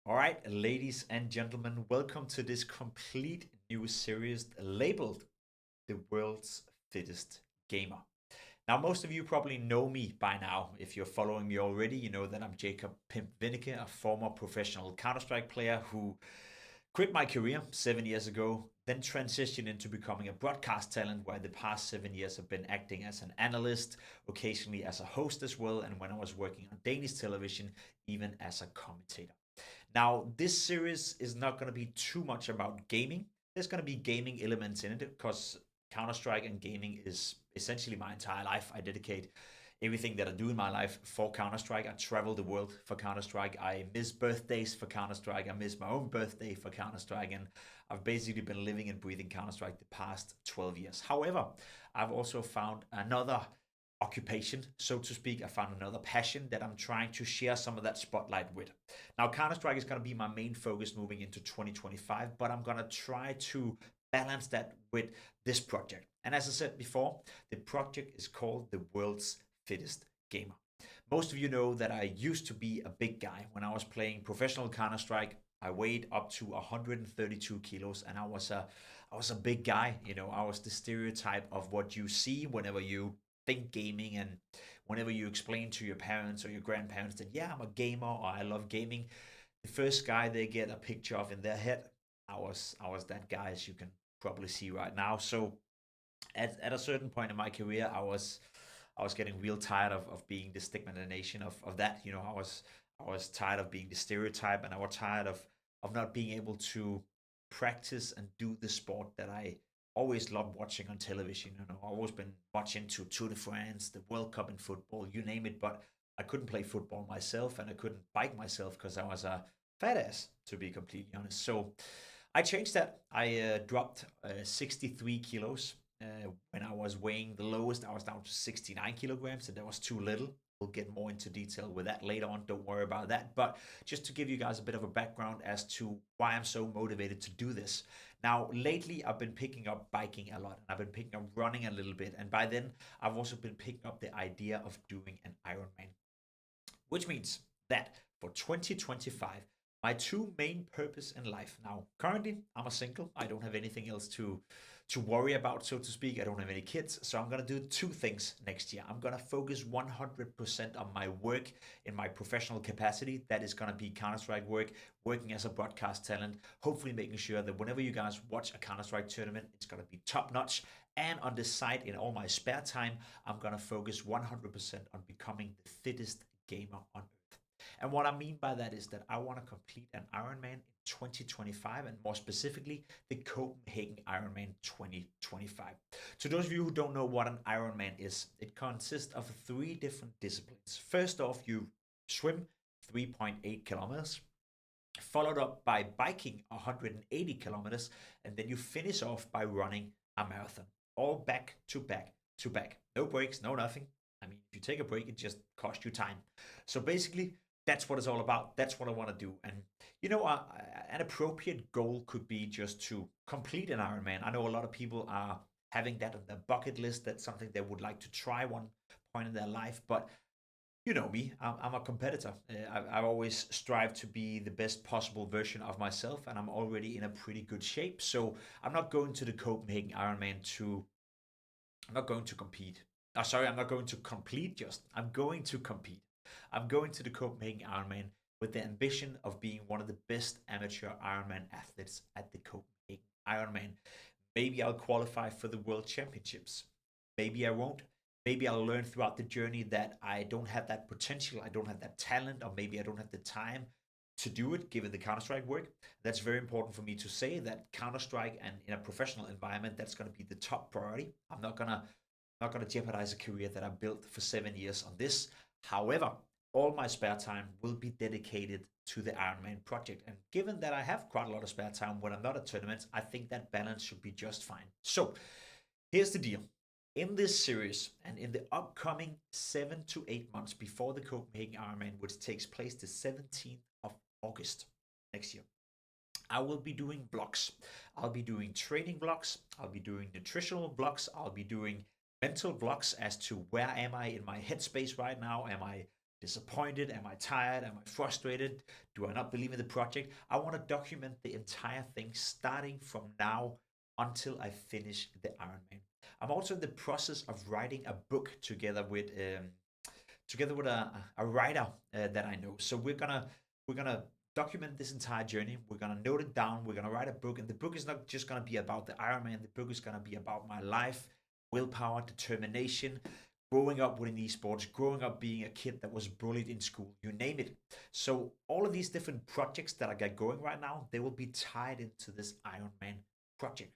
All right, ladies and gentlemen, welcome to this complete new series labeled The World's Fittest Gamer. Now, most of you probably know me by now. If you're following me already, you know that I'm Jacob Pimp Vinicke, a former professional Counter-Strike player who quit my career 7 years ago, then transitioned into becoming a broadcast talent where the past 7 years have been acting as an analyst, occasionally as a host as well, and when I was working on Danish television, even as a commentator. Now, this series is not going to be too much about gaming. There's going to be gaming elements in it because Counter Strike and gaming is essentially my entire life. I dedicate everything that I do in my life for Counter Strike. I travel the world for Counter Strike. I miss birthdays for Counter Strike. I miss my own birthday for Counter Strike. And I've basically been living and breathing Counter Strike the past 12 years. However, I've also found another occupation, so to speak. I found another passion that I'm trying to share some of that spotlight with. Now, Counter Strike is going to be my main focus moving into 2025, but I'm going to try to balance that with this project. And as I said before, the project is called The World's Fittest Gamer. Most of you know that I used to be a big guy. When I was playing professional Counter Strike, I weighed up to 132 kilos, and I was a big guy. I was the stereotype of what you see whenever you think gaming, and whenever you explain to your parents or your grandparents that, yeah, I'm a gamer or I love gaming, the first guy they get a picture of in their head, I was that guy, as you can probably see right now. So at a certain point in my career, I was getting real tired of being the stigmatization of that. I was tired of being the stereotype, and I was tired of not being able to practice and do the sport that I always loved watching on television. I've always been watching to Tour de France, the World Cup in football, you name it, but I couldn't play football myself and I couldn't bike myself because I was a fat ass, to be completely honest. So I changed that. I dropped 63 kilos. When I was weighing the lowest, I was down to 69 kilograms, and that was too little. We'll get more into detail with that later on. Don't worry about that. But just to give you guys a bit of a background as to why I'm so motivated to do this. Now, lately, I've been picking up biking a lot, and I've been picking up running a little bit. And by then, I've also been picking up the idea of doing an Ironman, which means that for 2025, my two main purpose in life. Now, currently, I'm a single. I don't have anything else to worry about, so to speak. I don't have any kids, so I'm gonna do two things next year. I'm gonna focus 100% on my work in my professional capacity. That is gonna be Counter Strike work, working as a broadcast talent. Hopefully, making sure that whenever you guys watch a Counter Strike tournament, it's gonna be top notch. And on the side, in all my spare time, I'm gonna focus 100% on becoming the fittest gamer on earth. And what I mean by that is that I want to complete an Ironman in 2025, and more specifically, the Copenhagen Ironman 2025. To those of you who don't know what an Ironman is, it consists of three different disciplines. First off, you swim 3.8 kilometers, followed up by biking 180 kilometers, and then you finish off by running a marathon, all back to back to back. No breaks, no nothing. I mean, if you take a break, it just costs you time. So basically, that's what it's all about. That's what I want to do. And an appropriate goal could be just to complete an Ironman. I know a lot of people are having that on their bucket list. That's something they would like to try one point in their life. But you know me, I'm a competitor. I always strive to be the best possible version of myself, and I'm already in a pretty good shape. So I'm not going to the Copenhagen Ironman to. I'm not going to compete. Sorry, I'm not going to complete. Just I'm going to compete. I'm going to the Copenhagen Ironman with the ambition of being one of the best amateur Ironman athletes at the Copenhagen Ironman. Maybe I'll qualify for the World Championships. Maybe I won't. Maybe I'll learn throughout the journey that I don't have that potential, I don't have that talent, or maybe I don't have the time to do it given the Counter Strike work. That's very important for me to say that Counter Strike and in a professional environment, that's going to be the top priority. I'm not gonna jeopardize a career that I built for 7 years on this. However, all my spare time will be dedicated to the Ironman project. And given that I have quite a lot of spare time when I'm not at tournaments, I think that balance should be just fine. So here's the deal. In this series and in the upcoming 7 to 8 months before the Copenhagen Ironman, which takes place the 17th of August next year, I will be doing vlogs. I'll be doing training vlogs. I'll be doing nutritional vlogs. I'll be doing mental vlogs as to where am I in my headspace right now? Am I disappointed? Am I tired? Am I frustrated? Do I not believe in the project? I want to document the entire thing starting from now until I finish the Ironman. I'm also in the process of writing a book together with a writer that I know. So we're gonna document this entire journey. We're gonna note it down. We're gonna write a book, and the book is not just gonna be about the Ironman. The book is gonna be about my life, willpower, determination, growing up within esports, growing up being a kid that was bullied in school, you name it. So all of these different projects that I got going right now, they will be tied into this Ironman project.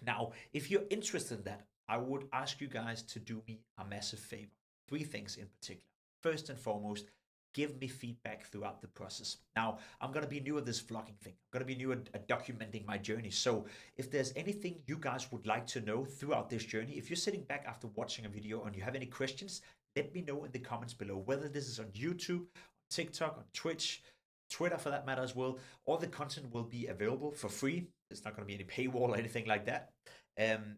Now, if you're interested in that, I would ask you guys to do me a massive favor. Three things in particular. First and foremost, give me feedback throughout the process. Now, I'm going to be new at this vlogging thing. I'm going to be new at documenting my journey. So if there's anything you guys would like to know throughout this journey, if you're sitting back after watching a video and you have any questions, let me know in the comments below, whether this is on YouTube, on TikTok, on Twitch, Twitter for that matter as well. All the content will be available for free. There's not going to be any paywall or anything like that. Um,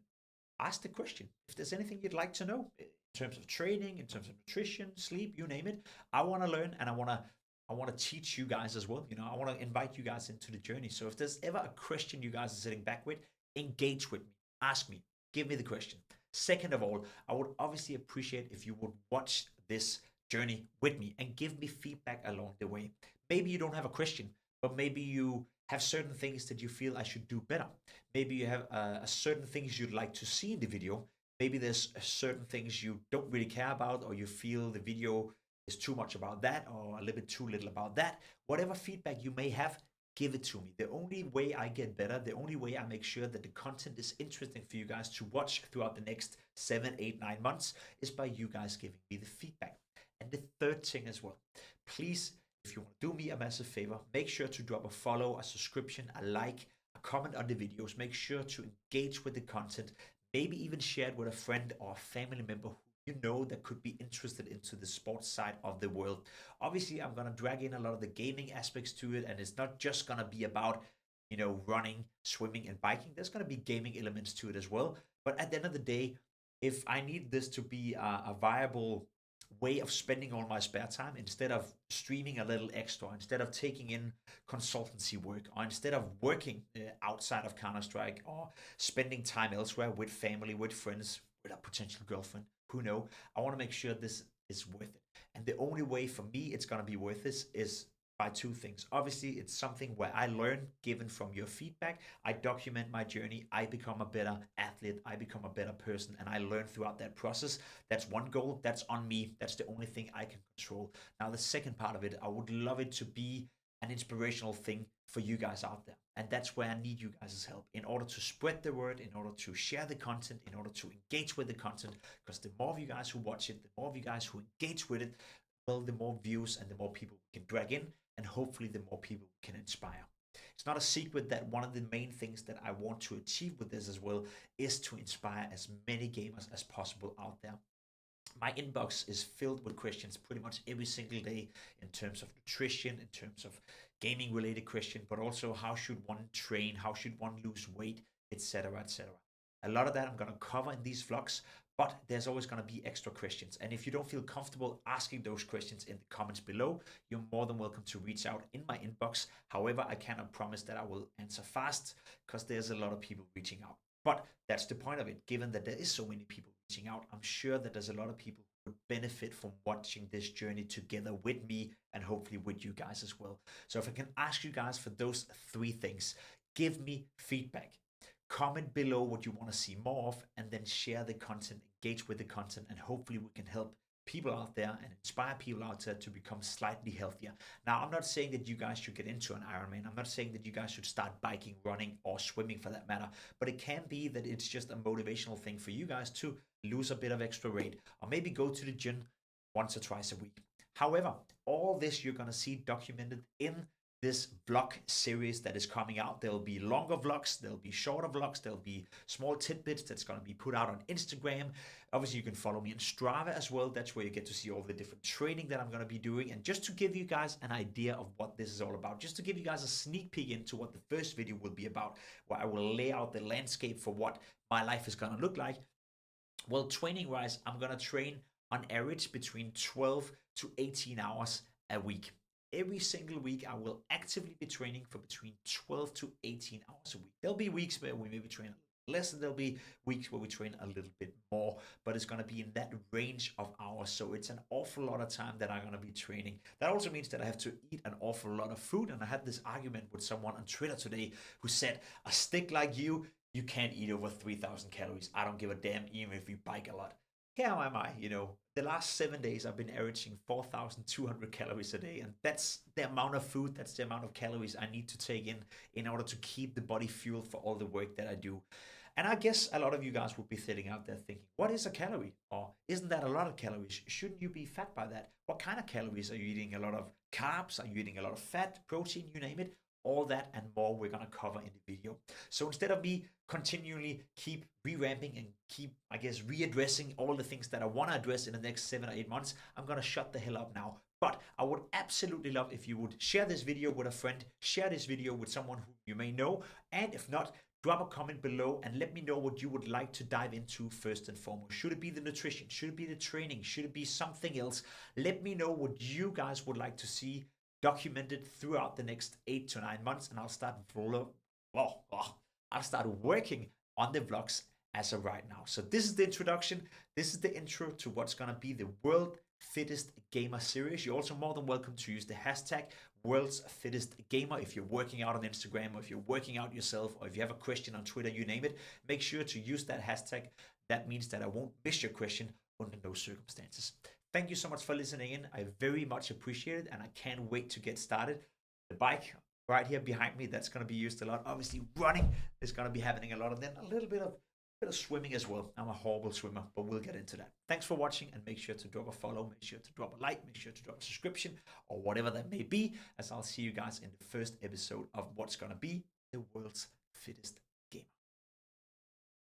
Ask the question. If there's anything you'd like to know in terms of training, in terms of nutrition, sleep, you name it, I want to learn, and I want to teach you guys as well. I want to invite you guys into the journey. So if there's ever a question you guys are sitting back with, engage with me. Ask me. Give me the question. Second of all, I would obviously appreciate if you would watch this journey with me and give me feedback along the way. Maybe you don't have a question, but maybe you have certain things that you feel I should do better. Maybe you have certain things you'd like to see in the video. Maybe there's certain things you don't really care about, or you feel the video is too much about that, or a little bit too little about that. Whatever feedback you may have, give it to me. The only way I get better, the only way I make sure that the content is interesting for you guys to watch throughout the next 7, 8, 9 months is by you guys giving me the feedback. And the third thing as well, please, if you want to do me a massive favor, make sure to drop a follow, a subscription, a like, a comment on the videos. Make sure to engage with the content. Maybe even share it with a friend or a family member who you know that could be interested into the sports side of the world. Obviously, I'm going to drag in a lot of the gaming aspects to it, and it's not just going to be about running, swimming, and biking. There's going to be gaming elements to it as well. But at the end of the day, if I need this to be a viable way of spending all my spare time, instead of streaming a little extra, instead of taking in consultancy work, or instead of working outside of Counter-Strike, or spending time elsewhere with family, with friends, with a potential girlfriend, who know, I want to make sure this is worth it. And the only way for me it's going to be worth this is by two things. Obviously, it's something where I learn given from your feedback. I document my journey. I become a better athlete. I become a better person, and I learn throughout that process. That's one goal. That's on me. That's the only thing I can control. Now, the second part of it, I would love it to be an inspirational thing for you guys out there. And that's where I need you guys' help in order to spread the word, in order to share the content, in order to engage with the content. Because the more of you guys who watch it, the more of you guys who engage with it, well, the more views and the more people we can drag in, and hopefully the more people we can inspire. It's not a secret that one of the main things that I want to achieve with this as well is to inspire as many gamers as possible out there. My inbox is filled with questions pretty much every single day in terms of nutrition, in terms of gaming related questions, but also how should one train, how should one lose weight, etc., etc. A lot of that I'm going to cover in these vlogs, but there's always going to be extra questions. And if you don't feel comfortable asking those questions in the comments below, you're more than welcome to reach out in my inbox. However, I cannot promise that I will answer fast because there's a lot of people reaching out. But that's the point of it. Given that there is so many people reaching out, I'm sure that there's a lot of people who would benefit from watching this journey together with me, and hopefully with you guys as well. So if I can ask you guys for those three things, give me feedback. Comment below what you want to see more of, and then share the content, engage with the content, and hopefully we can help people out there and inspire people out there to become slightly healthier. Now, I'm not saying that you guys should get into an Ironman. I'm not saying that you guys should start biking, running, or swimming for that matter, but it can be that it's just a motivational thing for you guys to lose a bit of extra weight, or maybe go to the gym once or twice a week. However, all this you're going to see documented in this vlog series that is coming out. There'll be longer vlogs, there'll be shorter vlogs, there'll be small tidbits that's going to be put out on Instagram. Obviously, you can follow me on Strava as well. That's where you get to see all the different training that I'm going to be doing. And just to give you guys an idea of what this is all about, just to give you guys a sneak peek into what the first video will be about, where I will lay out the landscape for what my life is going to look like. Well, training wise, I'm going to train on average between 12 to 18 hours a week. Every single week, I will actively be training for between 12 to 18 hours a week. There'll be weeks where we maybe train less, and there'll be weeks where we train a little bit more, but it's going to be in that range of hours. So it's an awful lot of time that I'm going to be training. That also means that I have to eat an awful lot of food. And I had this argument with someone on Twitter today who said, a stick like you can't eat over 3,000 calories. I don't give a damn, even if you bike a lot. Here am I, the last 7 days I've been averaging 4,200 calories a day, and that's the amount of food, that's the amount of calories I need to take in order to keep the body fueled for all the work that I do. And I guess a lot of you guys will be sitting out there thinking, what is a calorie? Or isn't that a lot of calories? Shouldn't you be fat by that? What kind of calories are you eating? A lot of carbs? Are you eating a lot of fat, protein, you name it? All that and more we're going to cover in the video. So instead of me continually keep revamping and keep, I guess, readdressing all the things that I want to address in the next 7 or 8 months, I'm going to shut the hell up now. But I would absolutely love if you would share this video with a friend, share this video with someone who you may know, and if not, drop a comment below and let me know what you would like to dive into first and foremost. Should it be the nutrition? Should it be the training? Should it be something else? Let me know what you guys would like to see documented throughout the next 8 to 9 months, and I'll start I'll start working on the vlogs as of right now. So this is the introduction. This is the intro to what's gonna be the World Fittest Gamer series. You're also more than welcome to use the hashtag World's Fittest Gamer if you're working out on Instagram, or if you're working out yourself, or if you have a question on Twitter, you name it. Make sure to use that hashtag. That means that I won't miss your question under no circumstances. Thank you so much for listening in. I very much appreciate it, and I can't wait to get started. The bike right here behind me, that's going to be used a lot. Obviously, running is going to be happening a lot, and then a little bit of swimming as well. I'm a horrible swimmer, but we'll get into that. Thanks for watching, and make sure to drop a follow, make sure to drop a like, make sure to drop a subscription, or whatever that may be, as I'll see you guys in the first episode of what's going to be the World's Fittest